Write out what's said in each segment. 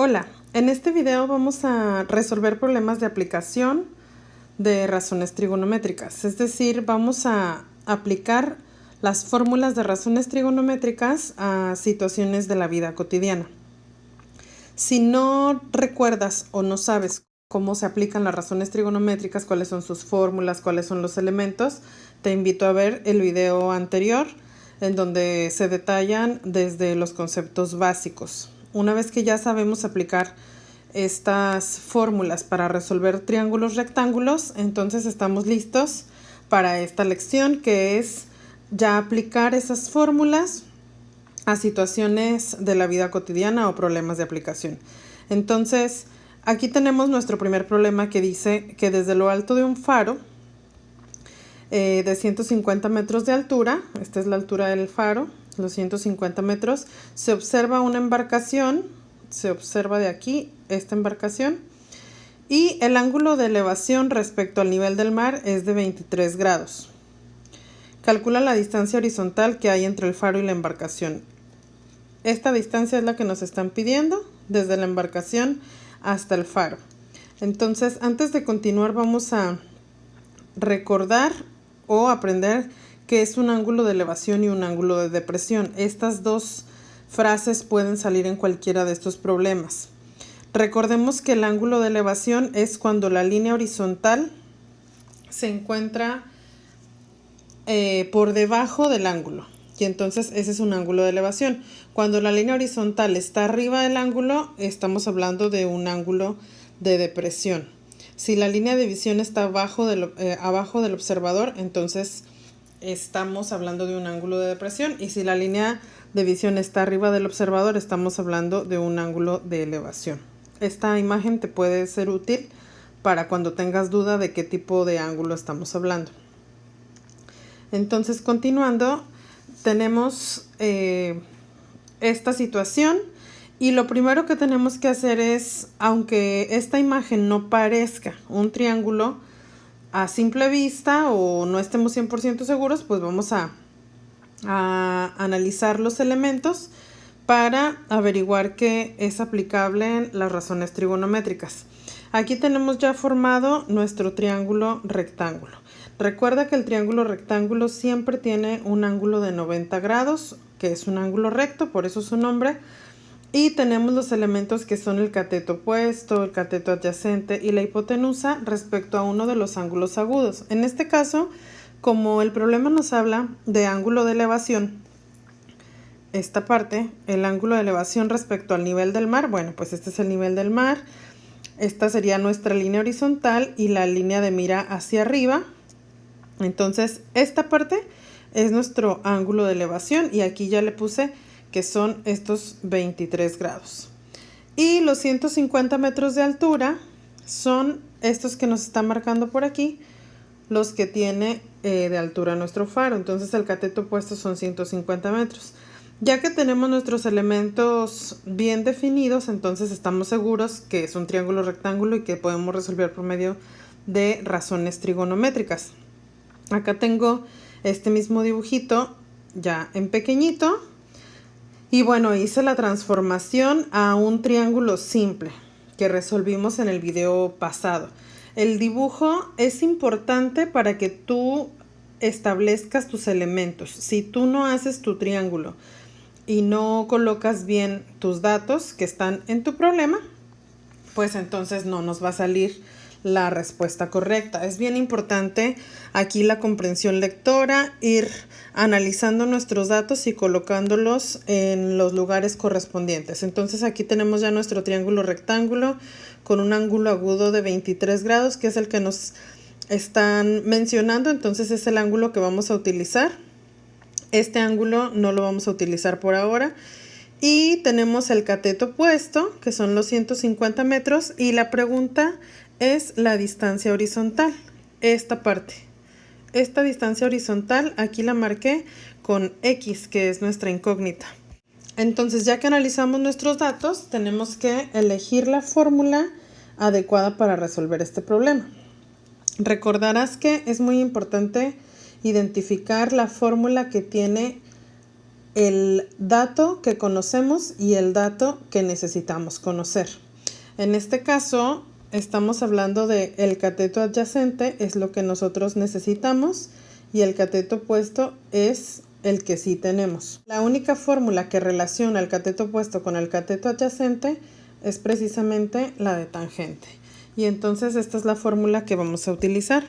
Hola, en este video vamos a resolver problemas de aplicación de razones trigonométricas, es decir, vamos a aplicar las fórmulas de razones trigonométricas a situaciones de la vida cotidiana. Si no recuerdas o no sabes cómo se aplican las razones trigonométricas, cuáles son sus fórmulas, cuáles son los elementos, te invito a ver el video anterior en donde se detallan desde los conceptos básicos. Una vez que ya sabemos aplicar estas fórmulas para resolver triángulos rectángulos, entonces estamos listos para esta lección, que es ya aplicar esas fórmulas a situaciones de la vida cotidiana o problemas de aplicación. Entonces, aquí tenemos nuestro primer problema que dice que desde lo alto de un faro de 150 metros de altura, esta es la altura del faro, los 150 metros, se observa una embarcación, se observa de aquí esta embarcación, y el ángulo de elevación respecto al nivel del mar es de 23 grados. Calcula la distancia horizontal que hay entre el faro y la embarcación. Esta distancia es la que nos están pidiendo desde la embarcación hasta el faro. Entonces, antes de continuar, vamos a recordar o aprender qué es un ángulo de elevación y un ángulo de depresión. Estas dos frases pueden salir en cualquiera de estos problemas. Recordemos que el ángulo de elevación es cuando la línea horizontal se encuentra por debajo del ángulo, y entonces ese es un ángulo de elevación. Cuando la línea horizontal está arriba del ángulo, estamos hablando de un ángulo de depresión. Si la línea de visión está abajo del observador, entonces estamos hablando de un ángulo de depresión, y si la línea de visión está arriba del observador, estamos hablando de un ángulo de elevación. Esta imagen te puede ser útil para cuando tengas duda de qué tipo de ángulo estamos hablando. Entonces, continuando, tenemos esta situación, y lo primero que tenemos que hacer es, aunque esta imagen no parezca un triángulo a simple vista o no estemos 100% seguros, pues vamos a analizar los elementos para averiguar que es aplicable en las razones trigonométricas. Aquí tenemos ya formado nuestro triángulo rectángulo. Recuerda que el triángulo rectángulo siempre tiene un ángulo de 90 grados, que es un ángulo recto, por eso su nombre. Y tenemos los elementos que son el cateto opuesto, el cateto adyacente y la hipotenusa respecto a uno de los ángulos agudos. En este caso, como el problema nos habla de ángulo de elevación, esta parte, el ángulo de elevación respecto al nivel del mar, bueno, pues este es el nivel del mar. Esta sería nuestra línea horizontal y la línea de mira hacia arriba. Entonces, esta parte es nuestro ángulo de elevación, y aquí ya le puse que son estos 23 grados. Y los 150 metros de altura son estos que nos están marcando por aquí, los que tiene de altura nuestro faro. Entonces el cateto opuesto son 150 metros. Ya que tenemos nuestros elementos bien definidos, entonces estamos seguros que es un triángulo rectángulo y que podemos resolver por medio de razones trigonométricas. Acá tengo este mismo dibujito ya en pequeñito. Y bueno, hice la transformación a un triángulo simple que resolvimos en el video pasado. El dibujo es importante para que tú establezcas tus elementos. Si tú no haces tu triángulo y no colocas bien tus datos que están en tu problema, pues entonces no nos va a salir la respuesta correcta. Es bien importante aquí la comprensión lectora, ir analizando nuestros datos y colocándolos en los lugares correspondientes. Entonces aquí tenemos ya nuestro triángulo rectángulo con un ángulo agudo de 23 grados, que es el que nos están mencionando. Entonces es el ángulo que vamos a utilizar. Este ángulo no lo vamos a utilizar por ahora. Y tenemos el cateto opuesto, que son los 150 metros, y la pregunta es la distancia horizontal, esta parte. Esta distancia horizontal aquí la marqué con X, que es nuestra incógnita. Entonces, ya que analizamos nuestros datos, tenemos que elegir la fórmula adecuada para resolver este problema. Recordarás que es muy importante identificar la fórmula que tiene el dato que conocemos y el dato que necesitamos conocer. En este caso, estamos hablando de el cateto adyacente, es lo que nosotros necesitamos, y el cateto opuesto es el que sí tenemos. La única fórmula que relaciona el cateto opuesto con el cateto adyacente es precisamente la de tangente. Y entonces esta es la fórmula que vamos a utilizar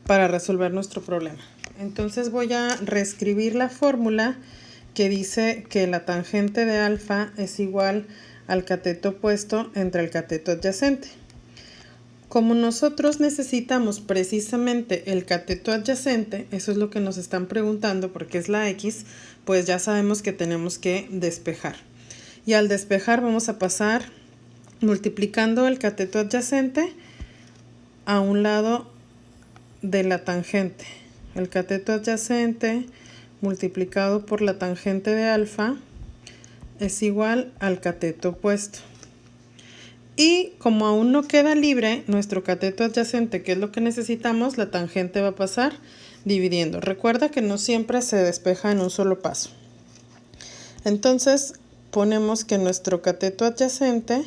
para resolver nuestro problema. Entonces voy a reescribir la fórmula que dice que la tangente de alfa es igual al cateto opuesto entre el cateto adyacente. Como nosotros necesitamos precisamente el cateto adyacente, eso es lo que nos están preguntando porque es la X, pues ya sabemos que tenemos que despejar. Y al despejar vamos a pasar multiplicando el cateto adyacente a un lado de la tangente. El cateto adyacente multiplicado por la tangente de alfa es igual al cateto opuesto. Y como aún no queda libre nuestro cateto adyacente, que es lo que necesitamos, la tangente va a pasar dividiendo. Recuerda que no siempre se despeja en un solo paso. Entonces ponemos que nuestro cateto adyacente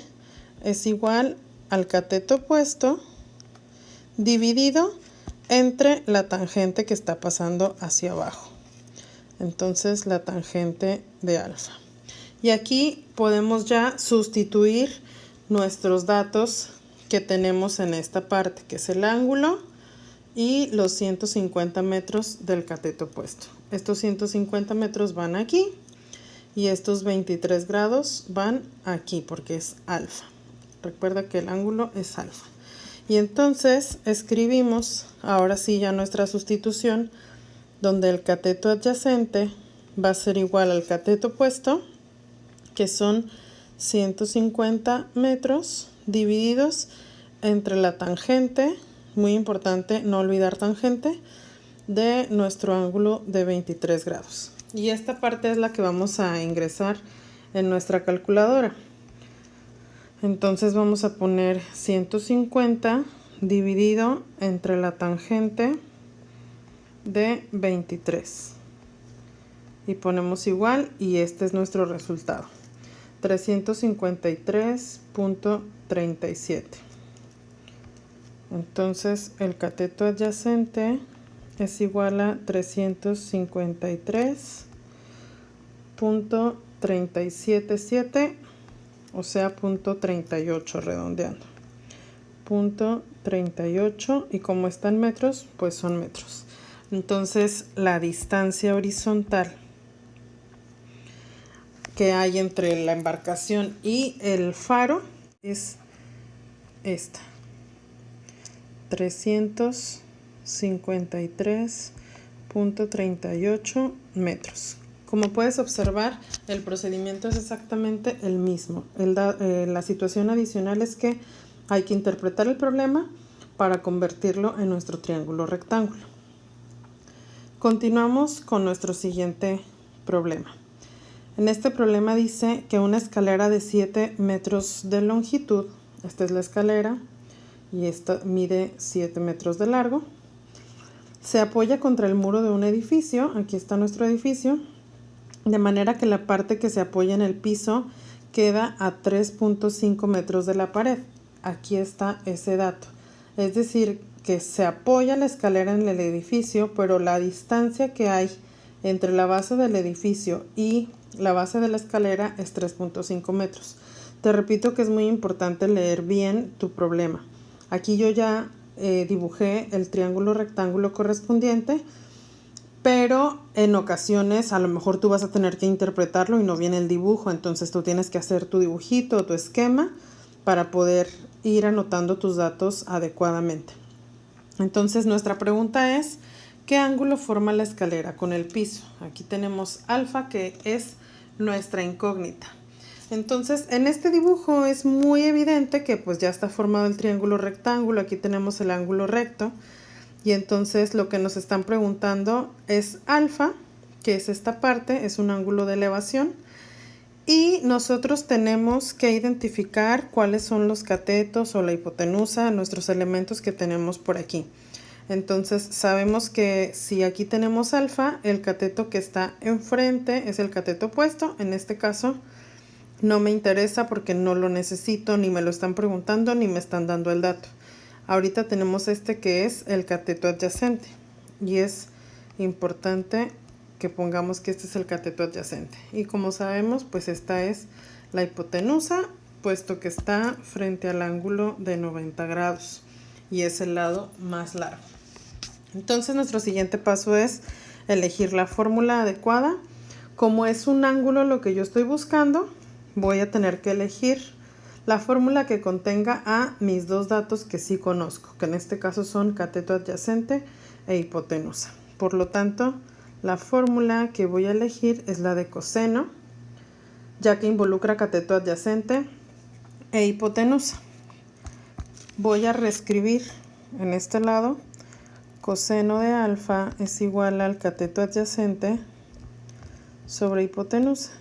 es igual al cateto opuesto dividido entre la tangente que está pasando hacia abajo. Entonces la tangente de alfa. Y aquí podemos ya sustituir nuestros datos que tenemos en esta parte, que es el ángulo y los 150 metros del cateto opuesto. Estos 150 metros van aquí y estos 23 grados van aquí porque es alfa. Recuerda que el ángulo es alfa. Y entonces escribimos ahora sí ya nuestra sustitución, donde el cateto adyacente va a ser igual al cateto opuesto, que son 150 metros divididos entre la tangente, muy importante no olvidar tangente, de nuestro ángulo de 23 grados. Y esta parte es la que vamos a ingresar en nuestra calculadora. Entonces vamos a poner 150 dividido entre la tangente de 23. Y ponemos igual y este es nuestro resultado. 353.37. Entonces el cateto adyacente es igual a 353.377, o sea, .38 redondeando. .38 y como está en metros, pues son metros. Entonces la distancia horizontal que hay entre la embarcación y el faro es esta, 353.38 metros. Como puedes observar, el procedimiento es exactamente el mismo. La situación adicional es que hay que interpretar el problema para convertirlo en nuestro triángulo rectángulo. Continuamos con nuestro siguiente problema. En este problema dice que una escalera de 7 metros de longitud, esta es la escalera y esta mide 7 metros de largo, se apoya contra el muro de un edificio, aquí está nuestro edificio, de manera que la parte que se apoya en el piso queda a 3.5 metros de la pared. Aquí está ese dato. Es decir, que se apoya la escalera en el edificio, pero la distancia que hay entre la base del edificio y la base de la escalera es 3.5 metros. Te repito que es muy importante leer bien tu problema. Aquí yo ya dibujé el triángulo rectángulo correspondiente, pero en ocasiones a lo mejor tú vas a tener que interpretarlo y no viene el dibujo, entonces tú tienes que hacer tu dibujito o tu esquema para poder ir anotando tus datos adecuadamente. Entonces nuestra pregunta es, ¿qué ángulo forma la escalera con el piso? Aquí tenemos alfa, que es nuestra incógnita. Entonces en este dibujo es muy evidente que pues ya está formado el triángulo rectángulo. Aquí tenemos el ángulo recto y entonces lo que nos están preguntando es alfa, que es esta parte, es un ángulo de elevación, y nosotros tenemos que identificar cuáles son los catetos o la hipotenusa, nuestros elementos que tenemos por aquí. Entonces sabemos que si aquí tenemos alfa, el cateto que está enfrente es el cateto opuesto. En este caso no me interesa porque no lo necesito, ni me lo están preguntando, ni me están dando el dato. Ahorita tenemos este que es el cateto adyacente y es importante que pongamos que este es el cateto adyacente. Y como sabemos, pues esta es la hipotenusa, puesto que está frente al ángulo de 90 grados y es el lado más largo. Entonces nuestro siguiente paso es elegir la fórmula adecuada. Como es un ángulo lo que yo estoy buscando, voy a tener que elegir la fórmula que contenga a mis dos datos que sí conozco, que en este caso son cateto adyacente e hipotenusa. Por lo tanto, la fórmula que voy a elegir es la de coseno, ya que involucra cateto adyacente e hipotenusa. Voy a reescribir en este lado: coseno de alfa es igual al cateto adyacente sobre hipotenusa.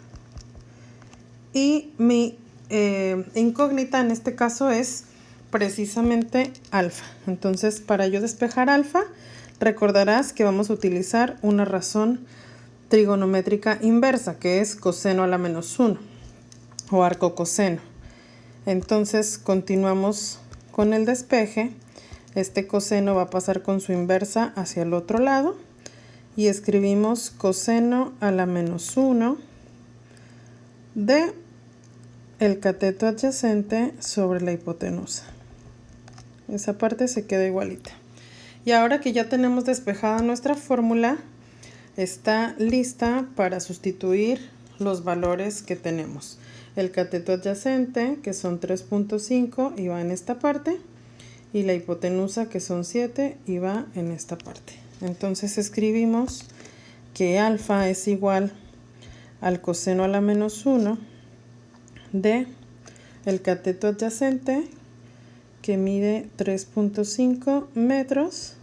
Y mi incógnita en este caso es precisamente alfa. Entonces, para yo despejar alfa, recordarás que vamos a utilizar una razón trigonométrica inversa, que es coseno a la menos 1 o arco coseno. Entonces, continuamos con el despeje. Este coseno va a pasar con su inversa hacia el otro lado y escribimos coseno a la menos 1 de el cateto adyacente sobre la hipotenusa. Esa parte se queda igualita. Y ahora que ya tenemos despejada nuestra fórmula, está lista para sustituir los valores que tenemos. El cateto adyacente, que son 3.5, y va en esta parte, y la hipotenusa, que son 7, y va en esta parte. Entonces escribimos que alfa es igual al coseno a la menos 1 de el cateto adyacente, que mide 3.5 metros,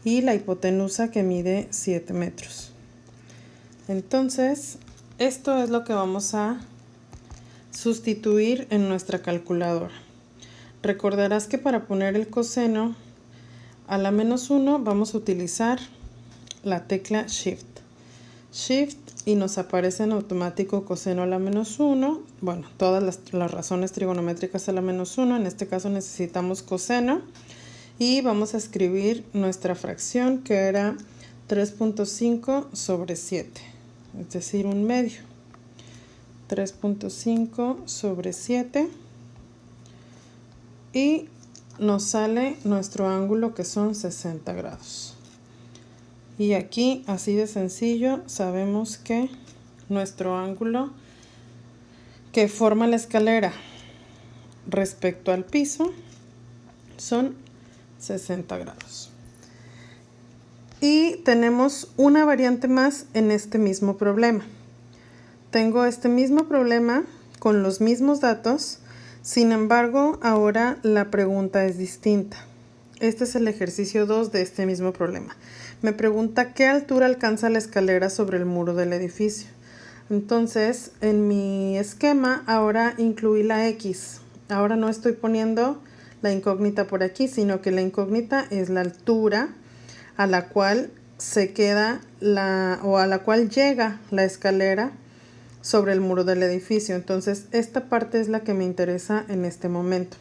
y la hipotenusa, que mide 7 metros. Entonces, esto es lo que vamos a sustituir en nuestra calculadora. Recordarás que para poner el coseno a la menos 1 vamos a utilizar la tecla Shift. Shift y nos aparece en automático coseno a la menos 1. Bueno, todas las razones trigonométricas a la menos 1. En este caso necesitamos coseno. Y vamos a escribir nuestra fracción, que era 3.5 sobre 7. Es decir, un medio. 3.5 sobre 7. Y nos sale nuestro ángulo, que son 60 grados. Y aquí, así de sencillo, sabemos que nuestro ángulo que forma la escalera respecto al piso son 60 grados. Y tenemos una variante más en este mismo problema. Tengo este mismo problema con los mismos datos, sin embargo, ahora la pregunta es distinta. Este es el ejercicio 2 de este mismo problema. Me pregunta qué altura alcanza la escalera sobre el muro del edificio. Entonces, en mi esquema ahora incluí la X. Ahora no estoy poniendo la incógnita por aquí, sino que la incógnita es la altura a la cual se queda a la cual llega la escalera sobre el muro del edificio. Entonces, esta parte es la que me interesa en este momento.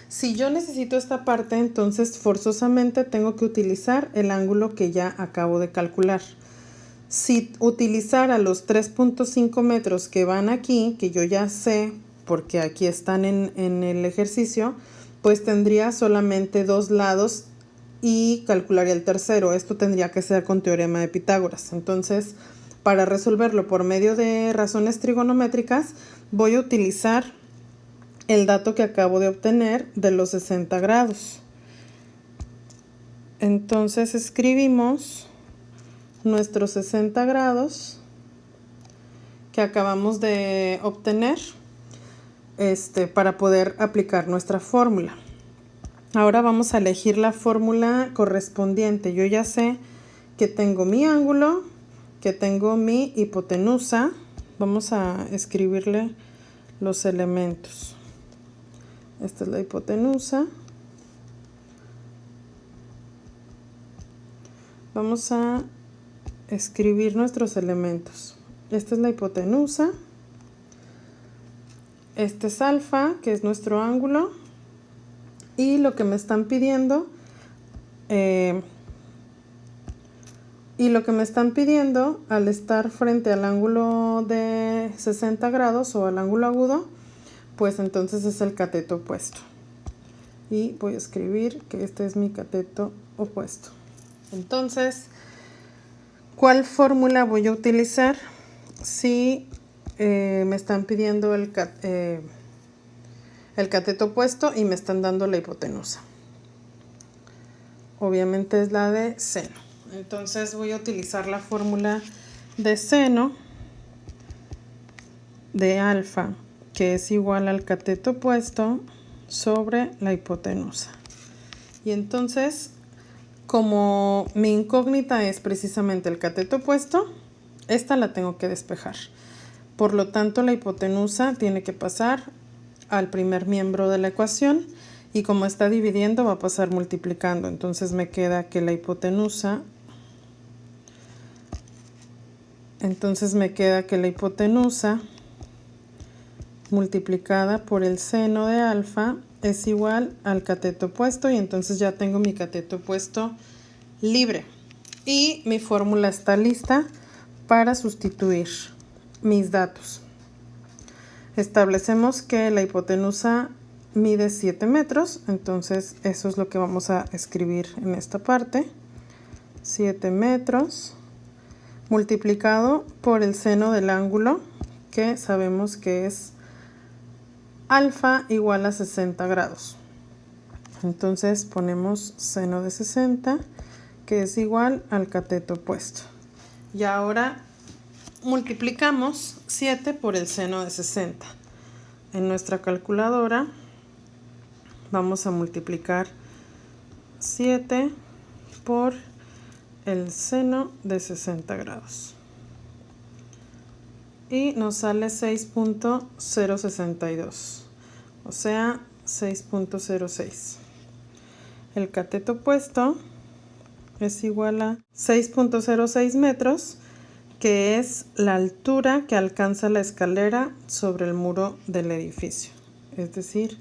Si yo necesito esta parte, entonces forzosamente tengo que utilizar el ángulo que ya acabo de calcular. Si utilizara los 3.5 metros que van aquí, que yo ya sé porque aquí están en el ejercicio, pues tendría solamente dos lados y calcularía el tercero. Esto tendría que ser con teorema de Pitágoras. Entonces, para resolverlo por medio de razones trigonométricas, voy a utilizar el dato que acabo de obtener de los 60 grados. Entonces escribimos nuestros 60 grados que acabamos de obtener para poder aplicar nuestra fórmula. Ahora vamos a elegir la fórmula correspondiente. Yo ya sé que tengo mi ángulo, que tengo mi hipotenusa. Vamos a escribirle los elementos. Esta es la hipotenusa. Vamos a escribir nuestros elementos. Esta es la hipotenusa. Este es alfa, que es nuestro ángulo. Y lo que me están pidiendo, al estar frente al ángulo de 60 grados o al ángulo agudo, pues entonces es el cateto opuesto. Y voy a escribir que este es mi cateto opuesto. Entonces, ¿cuál fórmula voy a utilizar si me están pidiendo el cateto opuesto y me están dando la hipotenusa? Obviamente es la de seno. Entonces voy a utilizar la fórmula de seno de alfa, que es igual al cateto opuesto sobre la hipotenusa. Y entonces, como mi incógnita es precisamente el cateto opuesto, esta la tengo que despejar. Por lo tanto, la hipotenusa tiene que pasar al primer miembro de la ecuación y como está dividiendo va a pasar multiplicando. Entonces me queda que la hipotenusa multiplicada por el seno de alfa es igual al cateto opuesto, y entonces ya tengo mi cateto opuesto libre. Y mi fórmula está lista para sustituir mis datos. Establecemos que la hipotenusa mide 7 metros, entonces eso es lo que vamos a escribir en esta parte. 7 metros multiplicado por el seno del ángulo, que sabemos que es alfa igual a 60 grados. Entonces ponemos seno de 60, que es igual al cateto opuesto. Y ahora multiplicamos 7 por el seno de 60. En nuestra calculadora vamos a multiplicar 7 por el seno de 60 grados. Y nos sale 6.062, o sea, 6.06. El cateto opuesto es igual a 6.06 metros, que es la altura que alcanza la escalera sobre el muro del edificio, es decir,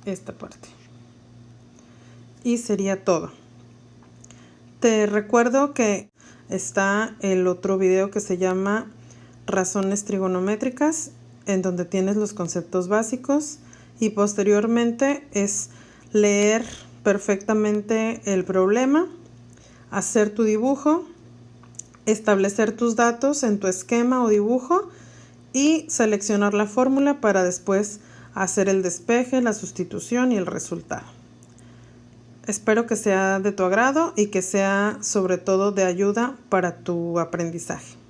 esta parte. Y sería todo. Te recuerdo que está el otro video que se llama Razones trigonométricas, en donde tienes los conceptos básicos, y posteriormente es leer perfectamente el problema, hacer tu dibujo, establecer tus datos en tu esquema o dibujo y seleccionar la fórmula para después hacer el despeje, la sustitución y el resultado. Espero que sea de tu agrado y que sea sobre todo de ayuda para tu aprendizaje.